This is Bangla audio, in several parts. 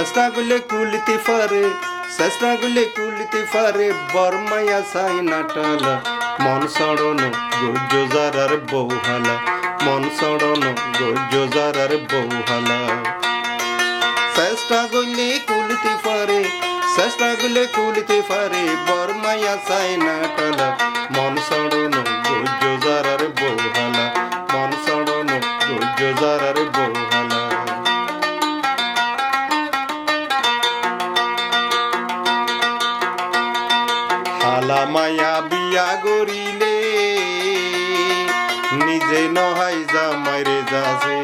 চেষ্টাগুলো কুলিতে পারে চেষ্টাগুলো কুলিতে পারে বর্মায়া সাই নাটালা মন সড়নো গজ্জ জারার বৌহালা মন সড়নো গজ্জ জারার বৌহালা চেষ্টাগুলো কুলিতে পারে চেষ্টাগুলো কুলিতে পারে বর্মায়া সাই নাটালা মন সড়নো গজ্জ জারার বৌহালা মন সড়নো গজ্জ জারার বৌহালা হালা মায়া বিয়া গরিলে নিজে নহাই জামাইরে যাছে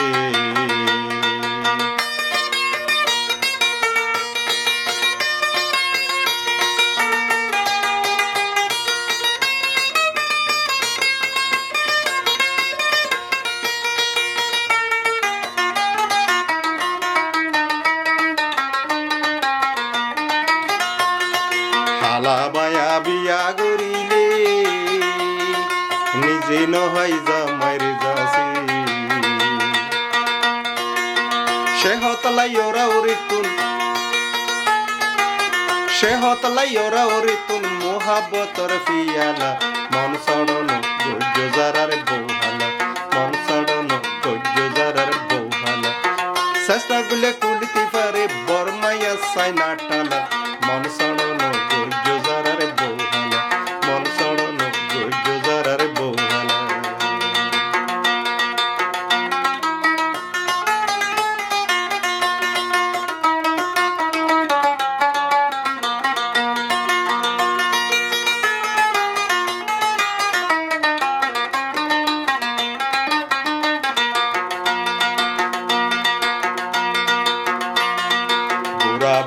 হালা মায়া বিয়া গরিলে নিজে নহাই জামাইরে যাছে সে হতলাই ওরা ওরে তুন সে হতলাই ওরা ওরে তুন মোহাব্বতর ফিয়ালা মন সড়নো গজ্জ জারার বৌহালা মন সড়নো গজ্জ জারার বৌহালা চেষ্টাগুলো কুলিতে পারে বর্মায়া সাই নাটালা মন সড়নো গজ্জ জারার বৌহালা মন সড়নো গজ্জ জারার বৌহালা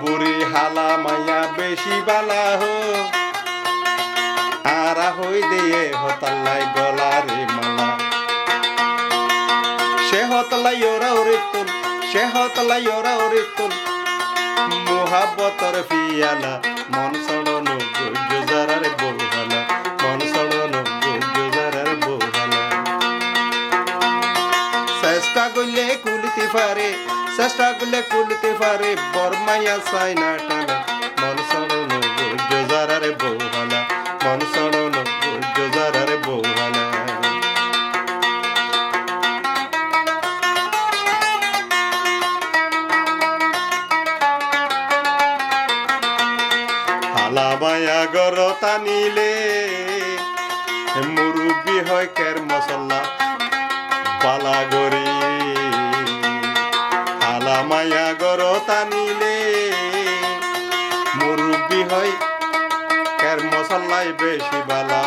বুড়ি হালা মায়া বেশি বালা হো আরা হই দিয়ে হতাল্লাই গলারে মালা সে হতলাই ওরা ওরে তুল সে হতলাই ওরা ওরে তুল মোহাব্বতর ফিয়ালা মন সড়নো গজ্জ জারার বৌহালা মন সড়নো গজ্জ জারার বৌহালা চেষ্টা করলে কুলিতে পারে চেষ্টা করলে কুলিতে পারে বর্মায়া সাই নাটালা মন সড়নো গজ্জ জারার বৌহালা মন সড়নো গজ্জ জারার বৌহালা হালা মায়া গর টানিলে মুরব্বী হয় কের মশলা বালা গরি হালা মায়া গর টানিলে মুরব্বী হয় কের মশলাই বেশি বালা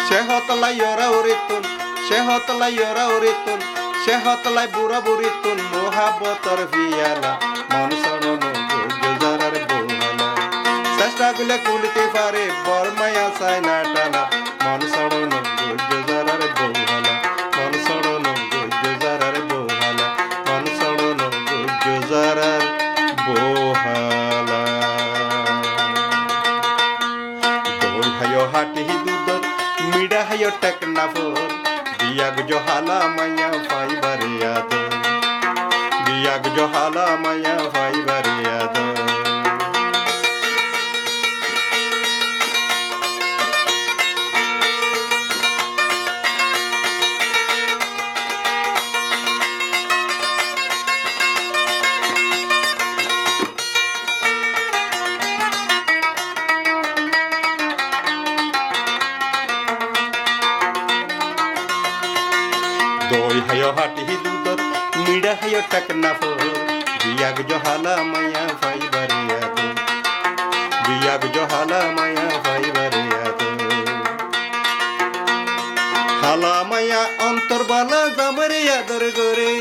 সে হতলাই ওরা ওরে তুন সে হতলাই ওরা ওরে তুন সে হতলাই বুড়া বুড়ি তুন মোহাব্বতর ফিয়ালা মন সড়নো গজ্জ জারার বৌহালা চেষ্টাগুলো কুলিতে পারে বর্মায়া সাই নাটালা মন সড়নো গজ্জ জারার বৌহালা মন সড়নো গজ্জ জারার বৌহালা মন সড়নো গজ্জ জারার বৌহালা দই হায় হাটি দুধর মিডা হায় টেকনাফর বিয়াগ জহালা মায়া ফাইবারে আদর বিয়াগ জহালা মায়া ফাইবারে আদর দই হায় হাটি দুধর মিডা হায় টেকনাফর বিয়াগ জহালা মায়া ফাইবারে আদর বিয়াগ জহালা মায়া ফাইবারে আদর হালা মায়া অন্তরবালা জামরে আদর করে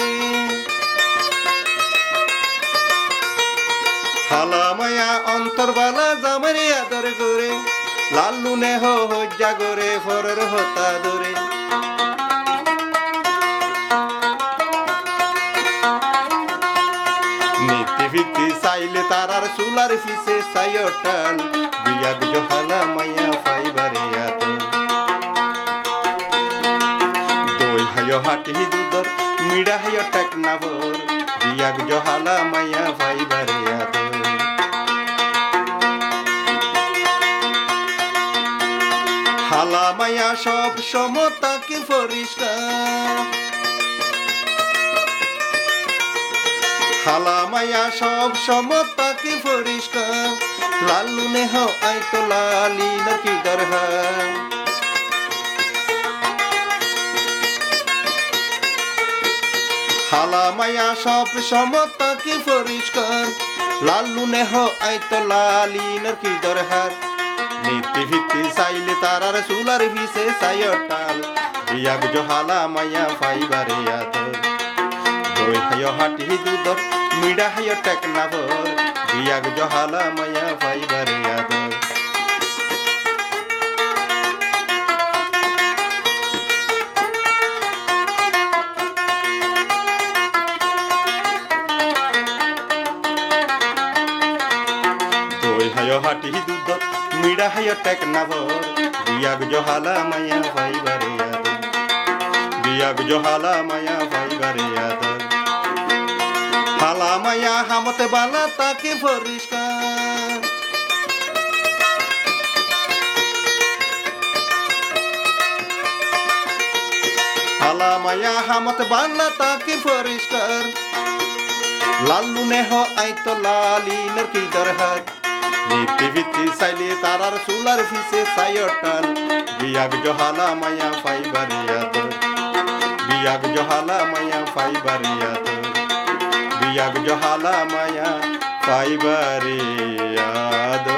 হালা মায়া অন্তরবালা জামরে আদর করে লাল্লু নে হজ্জা করে ফরের হতা ধরে নীতি চাইলে তারার চুলার পিছে চাইটাল বিয়াগ জহালা মায়া ফাইবারে আদর দই হায় হাটি দুধর মিডা হায় টেকনাফর বিয়াগ জহালা মায়া ফাইবারে আদর হালা মায়া সব সমতাকে পরিষ্কার হালা মায়া সব সমতাকে পরিষ্কার লালু নেহ আইতো লালি নাকি দরহার হালা মায়া সব সমতাকে পরিষ্কার লালু নেহ আইতো লালি নাকি দরহার নীতি ভিত্তি চাইলে তারার সুলার ভিসে সায়টাল বিয়াগ জহালা মায়া ফাইবারে আদর দই হায় হাটি দুধর মিডা হায় টেকনাবর বিয়াগ জহালা মায়া ফাইবারে আদর দই হায় হাটি দুধর মিডা হায় টেকনাবর বিয়াগ জহালা মায়া ফাইবারে আদর বিয়াগ জহালা মায়া ফাইবারে আদর হালা মায়া হামতে বালা তাকে পরিষ্কার হালা মায়া হামতে বালা তাকে পরিষ্কার লালু নেহ আইতো লালি নাকি দরহার নীতি ভিত্তি চাইলে তারার সুলার ভিসে সায়টাল বিয়াগ জহালা মায়া ফাইবারে আদর বিয়াগ জহালা মায়া ফাইবারে আদর বিয়াগ জহালা মায়া ফাইবারে আদর